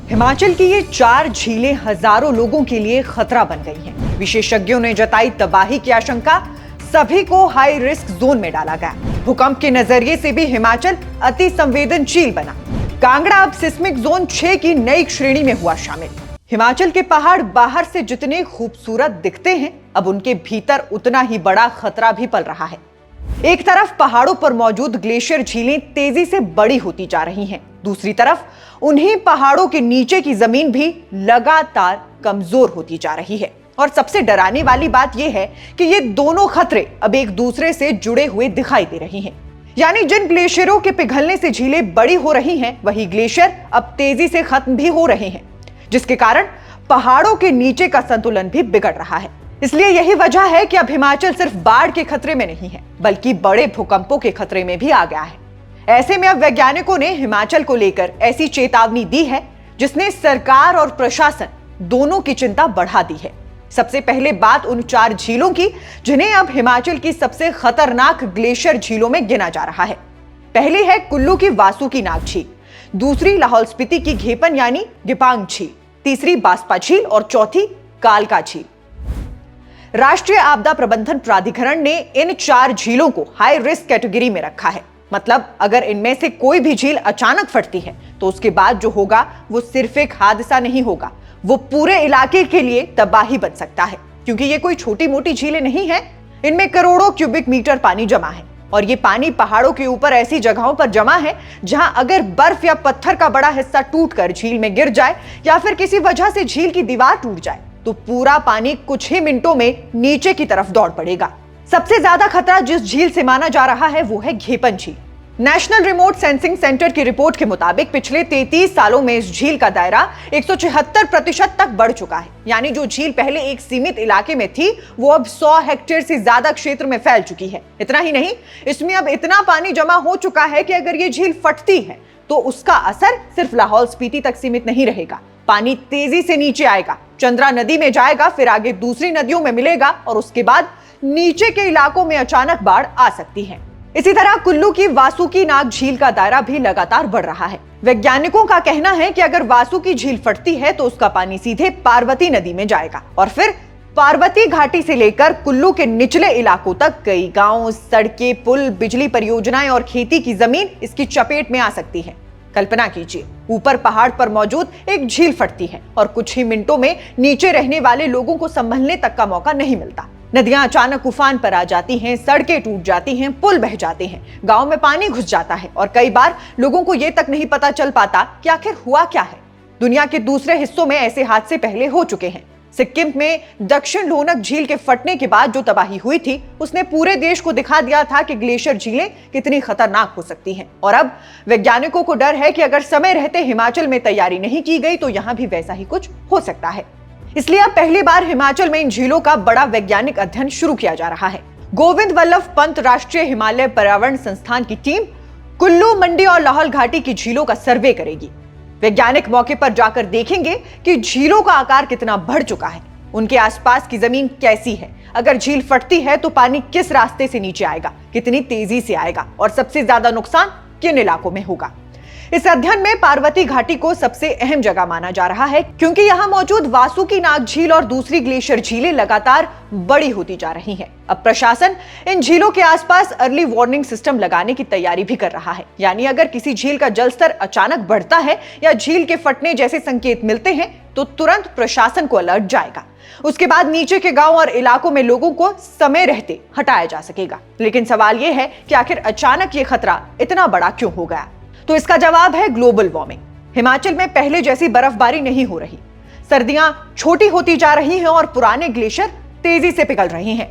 हिमाचल की ये 4 झीलें हजारों लोगों के लिए खतरा बन गई हैं। विशेषज्ञों ने जताई तबाही की आशंका, सभी को हाई रिस्क जोन में डाला गया। भूकंप के नजरिए से भी हिमाचल अति संवेदनशील बना। कांगड़ा अब सिस्मिक जोन 6 की नई श्रेणी में हुआ शामिल। हिमाचल के पहाड़ बाहर से जितने खूबसूरत दिखते हैं, अब उनके भीतर उतना ही बड़ा खतरा भी पल रहा है। एक तरफ पहाड़ों पर मौजूद ग्लेशियर झीलें तेजी से बड़ी होती जा रही हैं, दूसरी तरफ उन्हीं पहाड़ों के नीचे की जमीन भी लगातार कमजोर होती जा रही है। और सबसे डराने वाली बात यह है कि ये दोनों खतरे अब एक दूसरे से जुड़े हुए दिखाई दे रहे हैं। यानी जिन ग्लेशियरों के पिघलने से झीलें बड़ी हो रही हैं, वही ग्लेशियर अब तेजी से खत्म भी हो रहे हैं, जिसके कारण पहाड़ों के नीचे का संतुलन भी बिगड़ रहा है। इसलिए यही वजह है कि अब हिमाचल सिर्फ बाढ़ के खतरे में नहीं है, बल्कि बड़े भूकंपों के खतरे में भी आ गया है। ऐसे में अब वैज्ञानिकों ने हिमाचल को लेकर ऐसी चेतावनी दी है, जिसने सरकार और प्रशासन दोनों की चिंता बढ़ा दी है। सबसे पहले बात उन 4 झीलों की, जिन्हें अब हिमाचल की सबसे खतरनाक ग्लेशियर झीलों में गिना जा रहा है। पहली है कुल्लू की वासुकी नाग झील, दूसरी लाहौल स्पीति की घेपन यानी दिबांग झील, तीसरी बास्पा झील और चौथी कालका झील। राष्ट्रीय आपदा प्रबंधन प्राधिकरण ने इन 4 झीलों को हाई रिस्क कैटेगरी में रखा है। मतलब अगर इनमें से कोई भी झील अचानक फटती है तो उसके बाद जो होगा वो सिर्फ एक हादसा नहीं होगा, वो पूरे इलाके के लिए तबाही बन सकता है। क्योंकि ये कोई छोटी मोटी झीलें नहीं है, इनमें करोड़ों क्यूबिक मीटर पानी जमा है और ये पानी पहाड़ों के ऊपर ऐसी जगहों पर जमा है जहां अगर बर्फ या पत्थर का बड़ा हिस्सा टूटकर झील में गिर जाए या फिर किसी वजह से झील की दीवार टूट जाए तो पूरा पानी कुछ ही मिनटों में नीचे की तरफ दौड़ पड़ेगा। सबसे ज्यादा खतरा जिस झील से माना जा रहा है वो है घेपन झील। नेशनल रिमोट सेंसिंग सेंटर की रिपोर्ट के मुताबिक पिछले 33 सालों में इस झील का दायरा 176% तक बढ़ चुका है। यानी जो झील पहले एक सीमित इलाके में थी वो अब 100 हेक्टेयर से ज्यादा क्षेत्र में फैल चुकी है। इतना ही नहीं, इसमें अब इतना पानी जमा हो चुका है कि अगर ये झील फटती है तो उसका असर सिर्फ लाहौल स्पीति तक सीमित नहीं रहेगा। पानी तेजी से नीचे आएगा, चंद्रा नदी में जाएगा, फिर आगे दूसरी नदियों में मिलेगा और उसके बाद नीचे के इलाकों में अचानक बाढ़ आ सकती है। इसी तरह कुल्लू की वासुकी नाग झील का दायरा भी लगातार बढ़ रहा है। वैज्ञानिकों का कहना है कि अगर वासुकी झील फटती है तो उसका पानी सीधे पार्वती नदी में जाएगा और फिर पार्वती घाटी से लेकर कुल्लू के निचले इलाकों तक कई गांव, सड़कें, पुल, बिजली परियोजनाएं और खेती की जमीन इसकी चपेट में आ सकती है। कल्पना कीजिए, ऊपर पहाड़ पर मौजूद एक झील फटती है और कुछ ही मिनटों में नीचे रहने वाले लोगों को संभलने तक का मौका नहीं मिलता। नदियां अचानक उफान पर आ जाती हैं, सड़कें टूट जाती हैं, पुल बह जाते हैं, गांव में पानी घुस जाता है और कई बार लोगों को यह तक नहीं पता चल पाता कि आखिर हुआ क्या है। दुनिया के दूसरे हिस्सों में ऐसे हादसे पहले हो चुके हैं। सिक्किम में दक्षिण लोनक झील के फटने के बाद जो तबाही हुई थी उसने पूरे देश को दिखा दिया था कि ग्लेशियर झीलें कितनी खतरनाक हो सकती हैं। और अब वैज्ञानिकों को डर है कि अगर समय रहते हिमाचल में तैयारी नहीं की गई तो यहां भी वैसा ही कुछ हो सकता है। इसलिए अब पहली बार हिमाचल में इन झीलों का बड़ा वैज्ञानिक अध्ययन शुरू किया जा रहा है। गोविंद वल्लभ पंत राष्ट्रीय हिमालय पर्यावरण संस्थान की टीम कुल्लू, मंडी और लाहौल घाटी की झीलों का सर्वे करेगी। वैज्ञानिक मौके पर जाकर देखेंगे कि झीलों का आकार कितना बढ़ चुका है, उनके आसपास की जमीन कैसी है, अगर झील फटती है तो पानी किस रास्ते से नीचे आएगा, कितनी तेजी से आएगा और सबसे ज्यादा नुकसान किन इलाकों में होगा। इस अध्ययन में पार्वती घाटी को सबसे अहम जगह माना जा रहा है, क्योंकि यहां मौजूद वासुकी नाग झील और दूसरी ग्लेशियर झीलें लगातार बड़ी होती जा रही हैं। अब प्रशासन इन झीलों के आसपास अर्ली वार्निंग सिस्टम लगाने की तैयारी भी कर रहा है। यानी अगर किसी झील का जलस्तर अचानक बढ़ता है या झील के फटने जैसे संकेत मिलते हैं तो तुरंत प्रशासन को अलर्ट जाएगा। उसके बाद नीचे के गांव और इलाकों में लोगों को समय रहते हटाया जा सकेगा। लेकिन सवाल यह है कि आखिर अचानक ये खतरा इतना बड़ा क्यों हो गया? तो इसका जवाब है ग्लोबल वार्मिंग। हिमाचल में पहले जैसी बर्फबारी नहीं हो रही, सर्दियां छोटी होती जा रही हैं और पुराने ग्लेशियर तेजी से पिघल रहे हैं,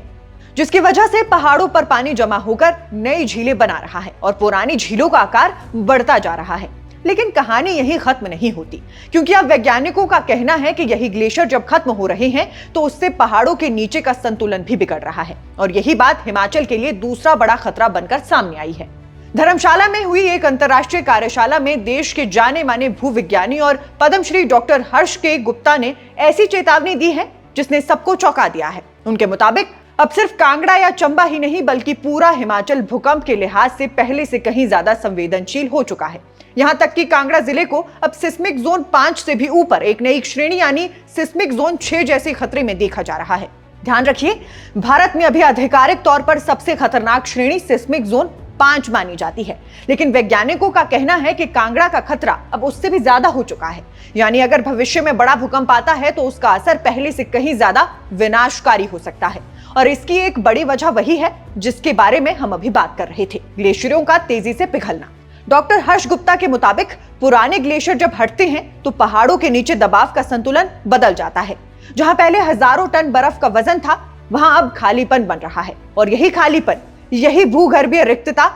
जिसकी वजह से पहाड़ों पर पानी जमा होकर नई झीलें बना रहा है और पुरानी झीलों का आकार बढ़ता जा रहा है। लेकिन कहानी यही खत्म नहीं होती, क्योंकि अब वैज्ञानिकों का कहना है कि यही ग्लेशियर जब खत्म हो रहे हैं तो उससे पहाड़ों के नीचे का संतुलन भी बिगड़ रहा है। और यही बात हिमाचल के लिए दूसरा बड़ा खतरा बनकर सामने आई है। धर्मशाला में हुई एक अंतर्राष्ट्रीय कार्यशाला में देश के जाने माने भूविज्ञानी और पद्मश्री डॉक्टर हर्ष के गुप्ता ने ऐसी चेतावनी दी है जिसने सबको चौंका दिया है। उनके मुताबिक अब सिर्फ कांगड़ा या चंबा ही नहीं बल्कि पूरा हिमाचल भूकंप के लिहाज से पहले से कहीं ज्यादा संवेदनशील हो चुका है। यहां तक कि कांगड़ा जिले को अब सिस्मिक जोन 5 से भी ऊपर एक नई श्रेणी यानी सिस्मिक जोन 6 जैसे खतरे में देखा जा रहा है। ध्यान रखिए, भारत में अभी आधिकारिक तौर पर सबसे खतरनाक श्रेणी सिस्मिक जोन 5 मानी जाती है, लेकिन वैज्ञानिकों का कहना है कि कांगड़ा का खतरा अब उससे भी ज्यादा हो चुका है। यानी अगर भविष्य में बड़ा भूकंप आता है तो उसका असर पहले से कहीं ज्यादा विनाशकारी हो सकता है। और इसकी एक बड़ी वजह वही है जिसके बारे में हम अभी बात कर रहे थे, ग्लेशियरों का तेजी से पिघलना। डॉक्टर हर्ष गुप्ता के मुताबिक पुराने ग्लेशियर जब हटते हैं तो पहाड़ों के नीचे दबाव का संतुलन बदल जाता है। जहां पहले हजारों टन बर्फ का वजन था, वहां अब खालीपन बन रहा है। और यही खालीपन, यही भूगर्भीय रिक्तता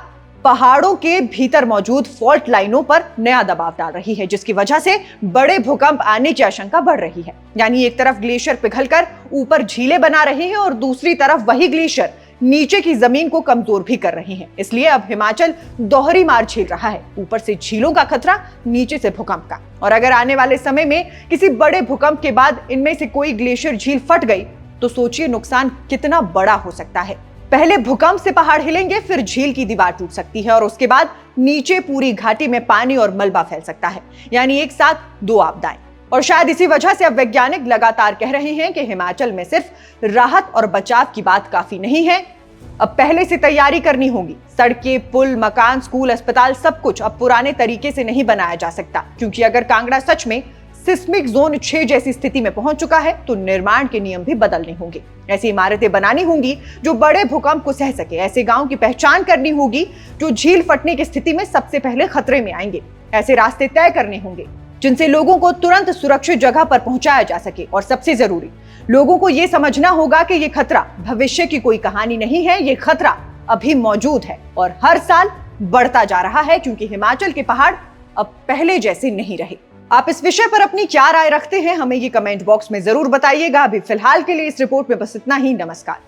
पहाड़ों के भीतर मौजूद फॉल्ट लाइनों पर नया दबाव डाल रही है, जिसकी वजह से बड़े भूकंप आने की आशंका बढ़ रही है। यानी एक तरफ ग्लेशियर पिघलकर ऊपर झीलें बना रहे हैं और दूसरी तरफ वही ग्लेशियर नीचे की जमीन को कमजोर भी कर रहे हैं। इसलिए अब हिमाचल दोहरी मार झेल रहा है, ऊपर से झीलों का खतरा, नीचे से भूकंप का। और अगर आने वाले समय में किसी बड़े भूकंप के बाद इनमें से कोई ग्लेशियर झील फट गई तो सोचिए नुकसान कितना बड़ा हो सकता है। पहले भूकंप से पहाड़ हिलेंगे, फिर झील की दीवार टूट सकती है और उसके बाद नीचे पूरी घाटी में पानी और मलबा फैल सकता है। यानी एक साथ दो आपदाएं। और शायद इसी वजह से अब वैज्ञानिक लगातार कह रहे हैं कि हिमाचल में सिर्फ राहत और बचाव की बात काफी नहीं है, अब पहले से तैयारी करनी होगी। सड़कें, पुल, मकान, स्कूल, अस्पताल, सब कुछ अब पुराने तरीके से नहीं बनाया जा सकता, क्योंकि अगर कांगड़ा सच में सिस्मिक जोन 6 जैसी स्थिति में पहुंच चुका है तो निर्माण के नियम भी बदलने होंगे। ऐसी इमारतें बनानी होंगी जो बड़े भूकंप को सह सके। ऐसे गांव की पहचान करनी होगी जो झील फटने की स्थिति में सबसे पहले खतरे में आएंगे। ऐसे रास्ते तय करने होंगे जिनसे लोगों को तुरंत सुरक्षित जगह पर पहुंचाया जा सके। और सबसे जरूरी, लोगों को यह समझना होगा कि यह खतरा भविष्य की कोई कहानी नहीं है, यह खतरा अभी मौजूद है और हर साल बढ़ता जा रहा है, क्योंकि हिमाचल के पहाड़ अब पहले जैसे नहीं रहे। आप इस विषय पर अपनी क्या राय रखते हैं, हमें ये कमेंट बॉक्स में जरूर बताइएगा। अभी फिलहाल के लिए इस रिपोर्ट में बस इतना ही। नमस्कार।